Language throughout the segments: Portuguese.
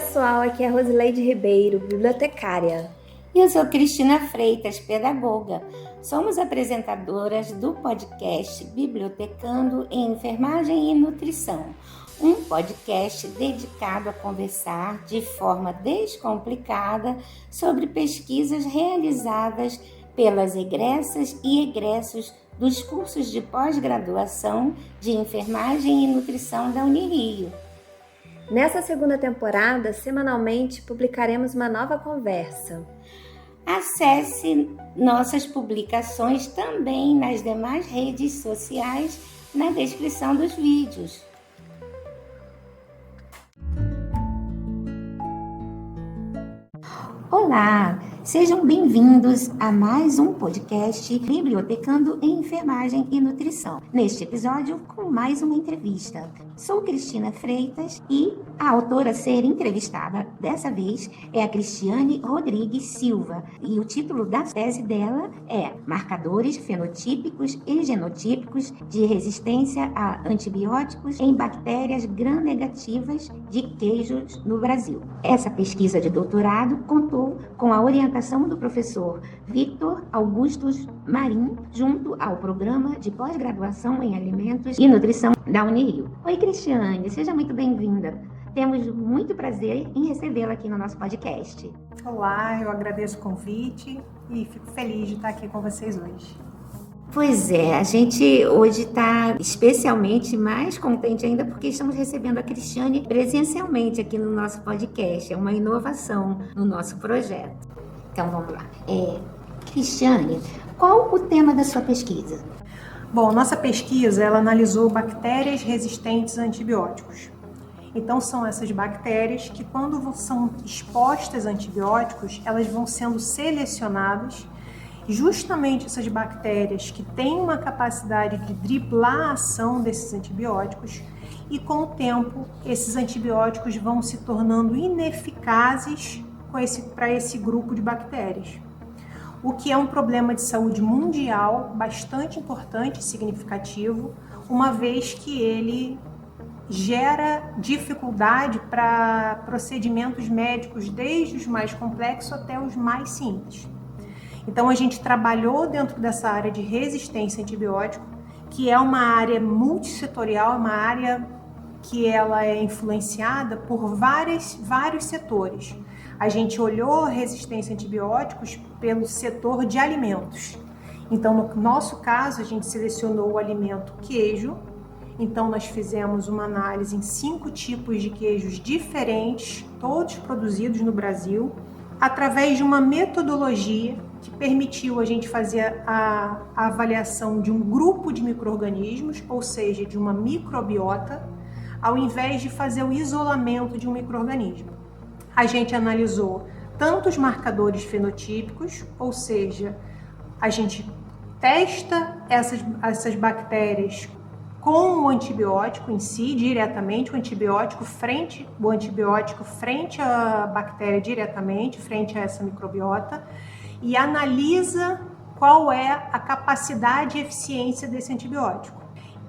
pessoal, aqui é a Rosileide Ribeiro, bibliotecária. E eu sou Cristina Freitas, pedagoga. Somos apresentadoras do podcast Bibliotecando em Enfermagem e Nutrição, um podcast dedicado a conversar de forma descomplicada sobre pesquisas realizadas pelas egressas e egressos dos cursos de pós-graduação de Enfermagem e Nutrição da Unirio. Nessa segunda temporada, semanalmente, publicaremos uma nova conversa. Acesse nossas publicações também nas demais redes sociais na descrição dos vídeos. Olá, sejam bem-vindos a mais um podcast Bibliotecando em Enfermagem e Nutrição. Neste episódio, com mais uma entrevista. Sou Cristina Freitas e a autora a ser entrevistada dessa vez é a Cristiane Rodrigues Silva. E o título da tese dela é Marcadores fenotípicos e genotípicos de resistência a antibióticos em bactérias gram-negativas de queijos no Brasil. Essa pesquisa de doutorado contou com a orientação do professor Victor Augustus Marim, junto ao Programa de Pós-Graduação em Alimentos e Nutrição da Unirio. Oi, Cristiane, seja muito bem-vinda. Temos muito prazer em recebê-la aqui no nosso podcast. Olá, eu agradeço o convite e fico feliz de estar aqui com vocês hoje. Pois é, a gente hoje está especialmente mais contente ainda porque estamos recebendo a Cristiane presencialmente aqui no nosso podcast. É uma inovação no nosso projeto. Então vamos lá. Cristiane, qual o tema da sua pesquisa? Bom, nossa pesquisa ela analisou bactérias resistentes a antibióticos. Então são essas bactérias que quando são expostas a antibióticos, elas vão sendo selecionadas. Justamente essas bactérias que têm uma capacidade de driblar a ação desses antibióticos e com o tempo esses antibióticos vão se tornando ineficazes para esse grupo de bactérias. O que é um problema de saúde mundial bastante importante e significativo, uma vez que ele gera dificuldade para procedimentos médicos desde os mais complexos até os mais simples. Então a gente trabalhou dentro dessa área de resistência a antibiótico, que é uma área multissetorial, uma área que ela é influenciada por vários setores. A gente olhou a resistência a antibióticos pelo setor de alimentos. Então no nosso caso a gente selecionou o alimento queijo. Então nós fizemos uma análise em 5 tipos de queijos diferentes, todos produzidos no Brasil, através de uma metodologia que permitiu a gente fazer a avaliação de um grupo de micro-organismos, ou seja, de uma microbiota, ao invés de fazer o isolamento de um micro-organismo. A gente analisou tanto os marcadores fenotípicos, ou seja, a gente testa essas bactérias com o antibiótico em si, diretamente, o antibiótico frente à bactéria diretamente, frente a essa microbiota, e analisa qual é a capacidade e eficiência desse antibiótico.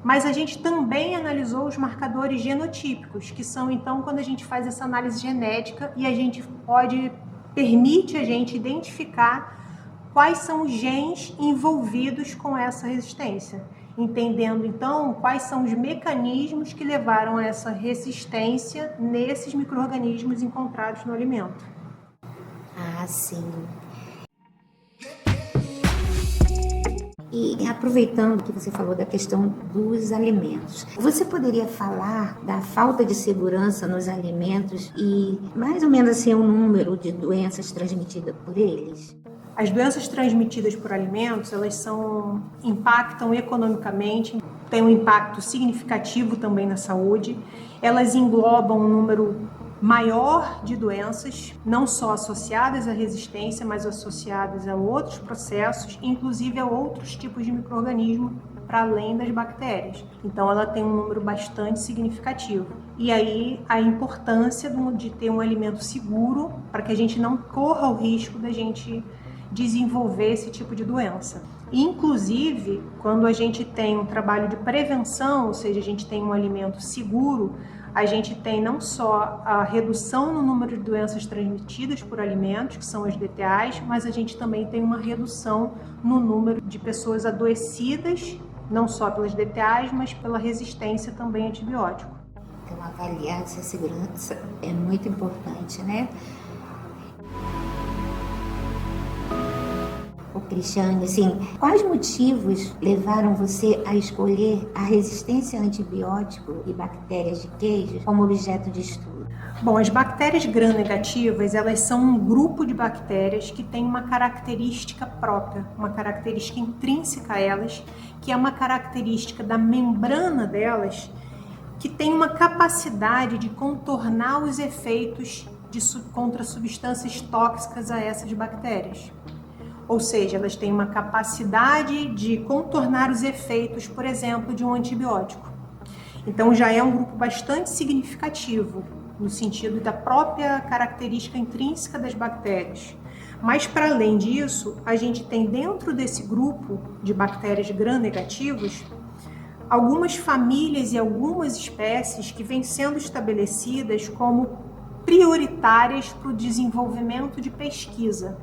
Mas a gente também analisou os marcadores genotípicos, que são então quando a gente faz essa análise genética e a gente permite a gente identificar quais são os genes envolvidos com essa resistência, entendendo então quais são os mecanismos que levaram a essa resistência nesses micro-organismos encontrados no alimento. Ah, sim. E aproveitando que você falou da questão dos alimentos, você poderia falar da falta de segurança nos alimentos e mais ou menos assim o número de doenças transmitidas por eles? As doenças transmitidas por alimentos, elas impactam economicamente, têm um impacto significativo também na saúde. Elas englobam um número maior de doenças, não só associadas à resistência, mas associadas a outros processos, inclusive a outros tipos de micro-organismo para além das bactérias. Então ela tem um número bastante significativo. E aí a importância de ter um alimento seguro para que a gente não corra o risco da gente desenvolver esse tipo de doença. Inclusive, quando a gente tem um trabalho de prevenção, ou seja, a gente tem um alimento seguro, a gente tem não só a redução no número de doenças transmitidas por alimentos, que são as DTAs, mas a gente também tem uma redução no número de pessoas adoecidas, não só pelas DTAs, mas pela resistência também a antibiótico. Então, avaliar essa segurança é muito importante, né? Cristiane, assim, quais motivos levaram você a escolher a resistência a antibiótico e bactérias de queijo como objeto de estudo? Bom, as bactérias gram-negativas, elas são um grupo de bactérias que tem uma característica própria, uma característica intrínseca a elas, que é uma característica da membrana delas, que tem uma capacidade de contornar os efeitos contra substâncias tóxicas a essas bactérias. Ou seja, elas têm uma capacidade de contornar os efeitos, por exemplo, de um antibiótico. Então já é um grupo bastante significativo, no sentido da própria característica intrínseca das bactérias. Mas para além disso, a gente tem dentro desse grupo de bactérias gram-negativas, algumas famílias e algumas espécies que vêm sendo estabelecidas como prioritárias para o desenvolvimento de pesquisa,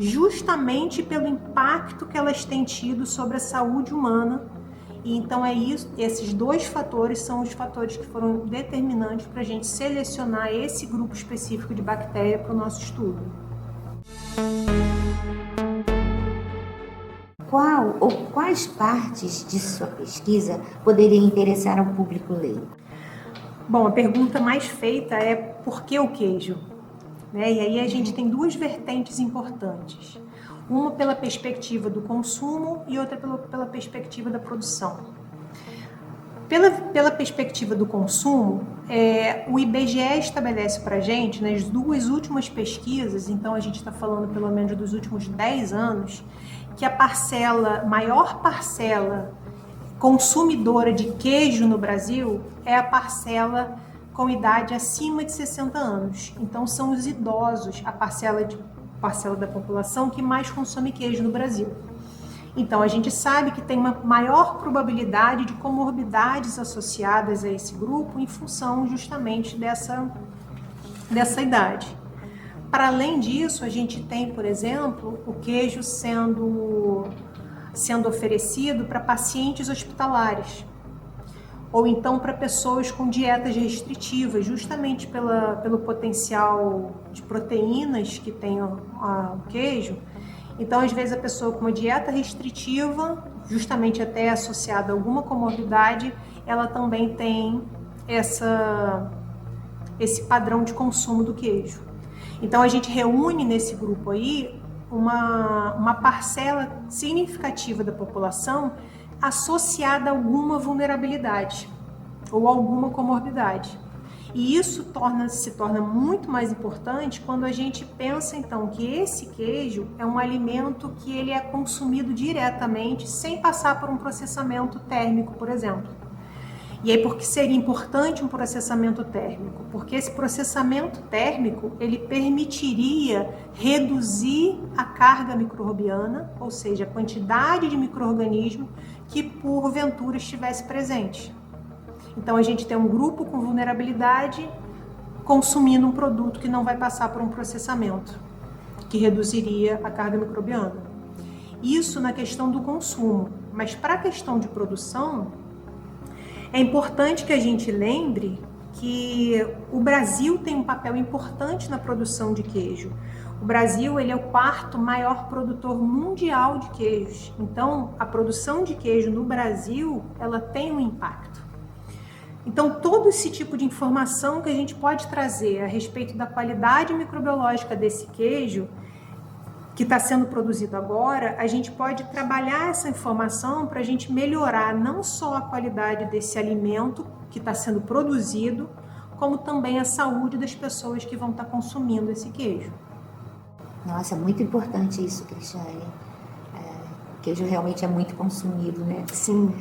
justamente pelo impacto que elas têm tido sobre a saúde humana. E então esses dois fatores são os fatores que foram determinantes para a gente selecionar esse grupo específico de bactéria para o nosso estudo. Qual ou quais partes de sua pesquisa poderiam interessar ao público leigo? Bom, a pergunta mais feita é por que o queijo? E aí a gente tem duas vertentes importantes. Uma pela perspectiva do consumo e outra pela perspectiva da produção. Pela perspectiva do consumo, o IBGE estabelece para a gente, nas duas últimas pesquisas, então a gente está falando pelo menos dos últimos 10 anos, que a maior parcela consumidora de queijo no Brasil é a parcela com idade acima de 60 anos. Então são os idosos, a parcela da população que mais consome queijo no Brasil. Então a gente sabe que tem uma maior probabilidade de comorbidades associadas a esse grupo em função justamente dessa idade. Para além disso, a gente tem, por exemplo, o queijo sendo oferecido para pacientes hospitalares, ou então para pessoas com dietas restritivas, justamente pelo potencial de proteínas que tem o queijo. Então, às vezes, a pessoa com uma dieta restritiva, justamente até associada a alguma comorbidade, ela também tem esse padrão de consumo do queijo. Então, a gente reúne nesse grupo aí uma parcela significativa da população associada a alguma vulnerabilidade ou alguma comorbidade. E isso se torna muito mais importante quando a gente pensa, então, que esse queijo é um alimento que ele é consumido diretamente, sem passar por um processamento térmico, por exemplo. E aí, por que seria importante um processamento térmico? Porque esse processamento térmico, ele permitiria reduzir a carga microbiana, ou seja, a quantidade de micro-organismo que porventura estivesse presente. Então a gente tem um grupo com vulnerabilidade consumindo um produto que não vai passar por um processamento, que reduziria a carga microbiana. Isso na questão do consumo, mas para a questão de produção, é importante que a gente lembre que o Brasil tem um papel importante na produção de queijo. O Brasil, ele é o 4º maior produtor mundial de queijos. Então, a produção de queijo no Brasil, ela tem um impacto. Então, todo esse tipo de informação que a gente pode trazer a respeito da qualidade microbiológica desse queijo que está sendo produzido agora, a gente pode trabalhar essa informação para a gente melhorar não só a qualidade desse alimento que está sendo produzido, como também a saúde das pessoas que vão estar consumindo esse queijo. Nossa, muito importante isso, Cristiane. O queijo realmente é muito consumido, né? Sim.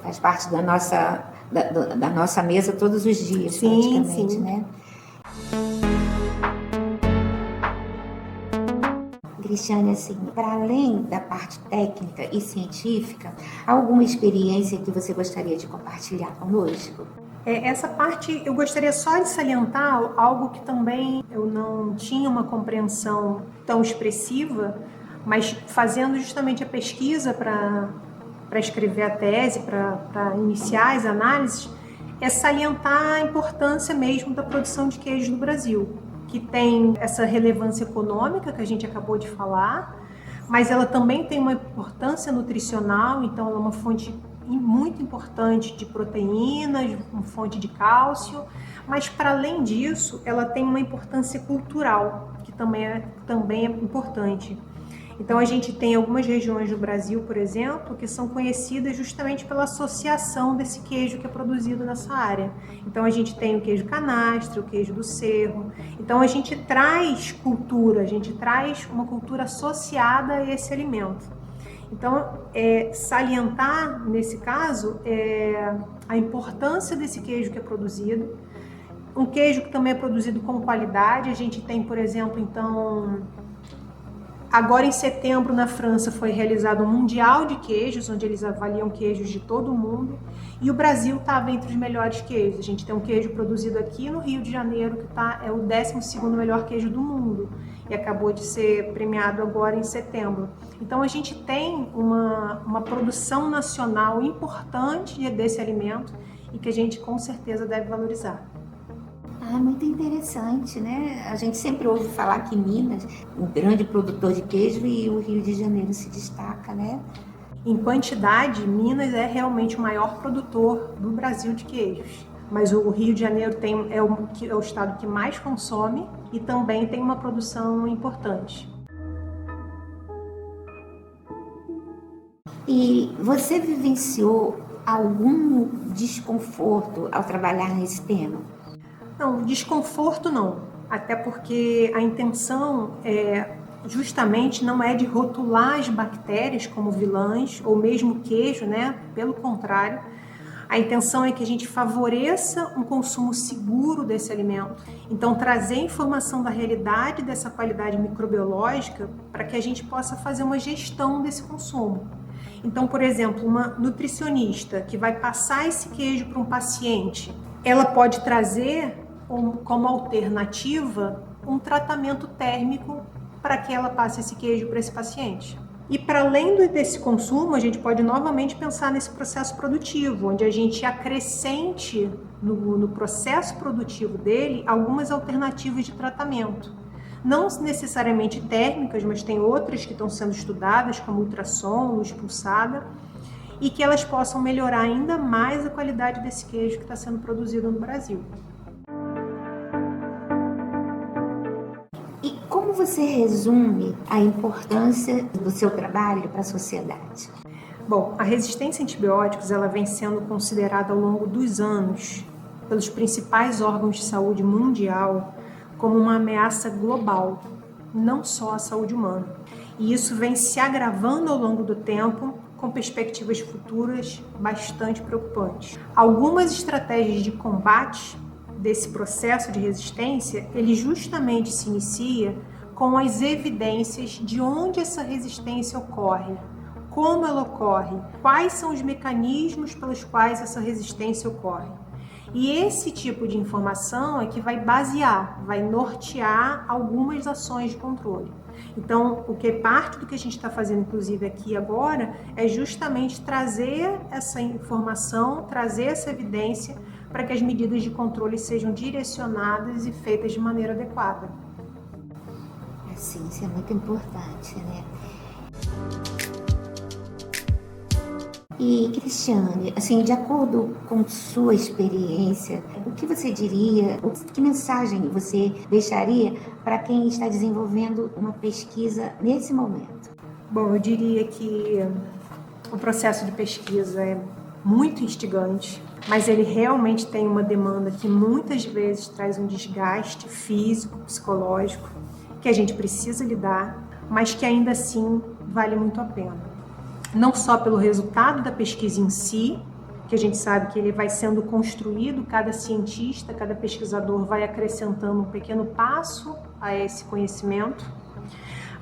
Faz parte da nossa mesa todos os dias, sim, praticamente, sim. Né? Cristiane, assim, para além da parte técnica e científica, há alguma experiência que você gostaria de compartilhar conosco? Essa parte eu gostaria só de salientar algo que também eu não tinha uma compreensão tão expressiva, mas fazendo justamente a pesquisa para escrever a tese, para iniciar as análises, é salientar a importância mesmo da produção de queijos no Brasil, que tem essa relevância econômica que a gente acabou de falar, mas ela também tem uma importância nutricional, então ela é uma fonte muito importante de proteínas, uma fonte de cálcio, mas para além disso, ela tem uma importância cultural, que também é importante. Então a gente tem algumas regiões do Brasil, por exemplo, que são conhecidas justamente pela associação desse queijo que é produzido nessa área. Então a gente tem o queijo canastra, o queijo do Cerro. Então a gente traz cultura, a gente traz uma cultura associada a esse alimento. Então, salientar, nesse caso, a importância desse queijo que é produzido. Um queijo que também é produzido com qualidade. A gente tem, por exemplo, então, agora em setembro, na França, foi realizado um Mundial de Queijos, onde eles avaliam queijos de todo o mundo. E o Brasil estava entre os melhores queijos. A gente tem um queijo produzido aqui no Rio de Janeiro, que é o 12º melhor queijo do mundo. E acabou de ser premiado agora em setembro. Então a gente tem uma produção nacional importante desse alimento e que a gente com certeza deve valorizar. Muito interessante, né? A gente sempre ouve falar que Minas, um grande produtor de queijo, e o Rio de Janeiro se destaca, né? Em quantidade, Minas é realmente o maior produtor do Brasil de queijos. Mas o Rio de Janeiro é o estado que mais consome e também tem uma produção importante. E você vivenciou algum desconforto ao trabalhar nesse tema? Não, desconforto não. Até porque a intenção justamente não é de rotular as bactérias como vilãs ou mesmo queijo, né? Pelo contrário, a intenção é que a gente favoreça um consumo seguro desse alimento. Então, trazer informação da realidade dessa qualidade microbiológica para que a gente possa fazer uma gestão desse consumo. Então, por exemplo, uma nutricionista que vai passar esse queijo para um paciente, ela pode trazer como alternativa um tratamento térmico para que ela passe esse queijo para esse paciente. E para além desse consumo, a gente pode novamente pensar nesse processo produtivo, onde a gente acrescente no processo produtivo dele algumas alternativas de tratamento. Não necessariamente térmicas, mas tem outras que estão sendo estudadas, como ultrassom, luz pulsada, e que elas possam melhorar ainda mais a qualidade desse queijo que está sendo produzido no Brasil. Como você resume a importância do seu trabalho para a sociedade? Bom, a resistência a antibióticos ela vem sendo considerada ao longo dos anos pelos principais órgãos de saúde mundial como uma ameaça global, não só à saúde humana. E isso vem se agravando ao longo do tempo com perspectivas futuras bastante preocupantes. Algumas estratégias de combate desse processo de resistência, ele justamente se inicia com as evidências de onde essa resistência ocorre, como ela ocorre, quais são os mecanismos pelos quais essa resistência ocorre. E esse tipo de informação é que vai basear, vai nortear algumas ações de controle. Então, parte do que a gente está fazendo, inclusive aqui agora, é justamente trazer essa informação, trazer essa evidência para que as medidas de controle sejam direcionadas e feitas de maneira adequada. Sim, isso é muito importante, né? E, Cristiane, assim, de acordo com sua experiência, o que você diria, que mensagem você deixaria para quem está desenvolvendo uma pesquisa nesse momento? Bom, eu diria que o processo de pesquisa é muito instigante, mas ele realmente tem uma demanda que muitas vezes traz um desgaste físico, psicológico, que a gente precisa lidar, mas que ainda assim vale muito a pena. Não só pelo resultado da pesquisa em si, que a gente sabe que ele vai sendo construído, cada cientista, cada pesquisador vai acrescentando um pequeno passo a esse conhecimento,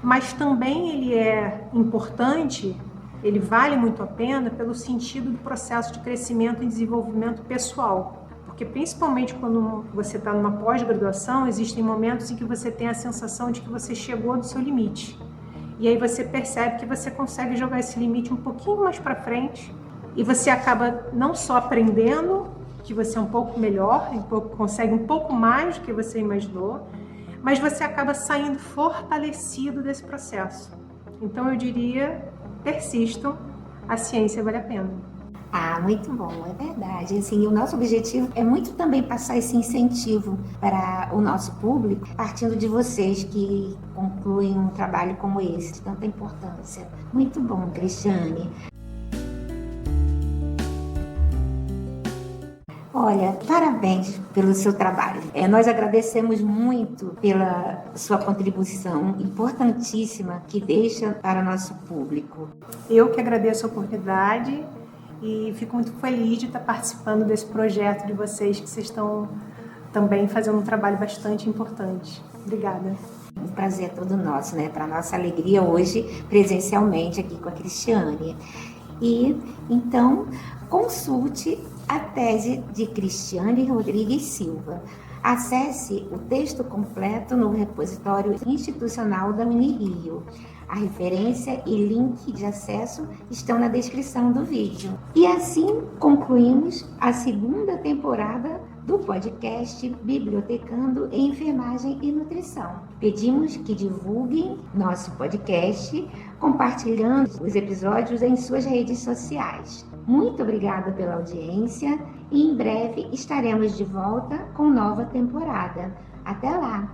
mas também ele é importante, ele vale muito a pena pelo sentido do processo de crescimento e desenvolvimento pessoal, Porque principalmente quando você está numa pós-graduação, existem momentos em que você tem a sensação de que você chegou do seu limite. E aí você percebe que você consegue jogar esse limite um pouquinho mais para frente e você acaba não só aprendendo que você é um pouco melhor, consegue um pouco mais do que você imaginou, mas você acaba saindo fortalecido desse processo. Então eu diria, persistam, a ciência vale a pena. Muito bom, é verdade. Assim, o nosso objetivo é muito também passar esse incentivo para o nosso público, partindo de vocês que concluem um trabalho como esse, de tanta importância. Muito bom, Cristiane. Olha, parabéns pelo seu trabalho. Nós agradecemos muito pela sua contribuição importantíssima que deixa para o nosso público. Eu que agradeço a oportunidade e fico muito feliz de estar participando desse projeto de vocês, que vocês estão também fazendo um trabalho bastante importante. Obrigada. Um prazer todo nosso, né? Para nossa alegria hoje, presencialmente aqui com a Cristiane. E, então, consulte a tese de Cristiane Rodrigues Silva. Acesse o texto completo no repositório institucional da Unirio. A referência e link de acesso estão na descrição do vídeo. E assim concluímos a segunda temporada do podcast Bibliotecando em Enfermagem e Nutrição. Pedimos que divulguem nosso podcast, compartilhando os episódios em suas redes sociais. Muito obrigada pela audiência e em breve estaremos de volta com nova temporada. Até lá!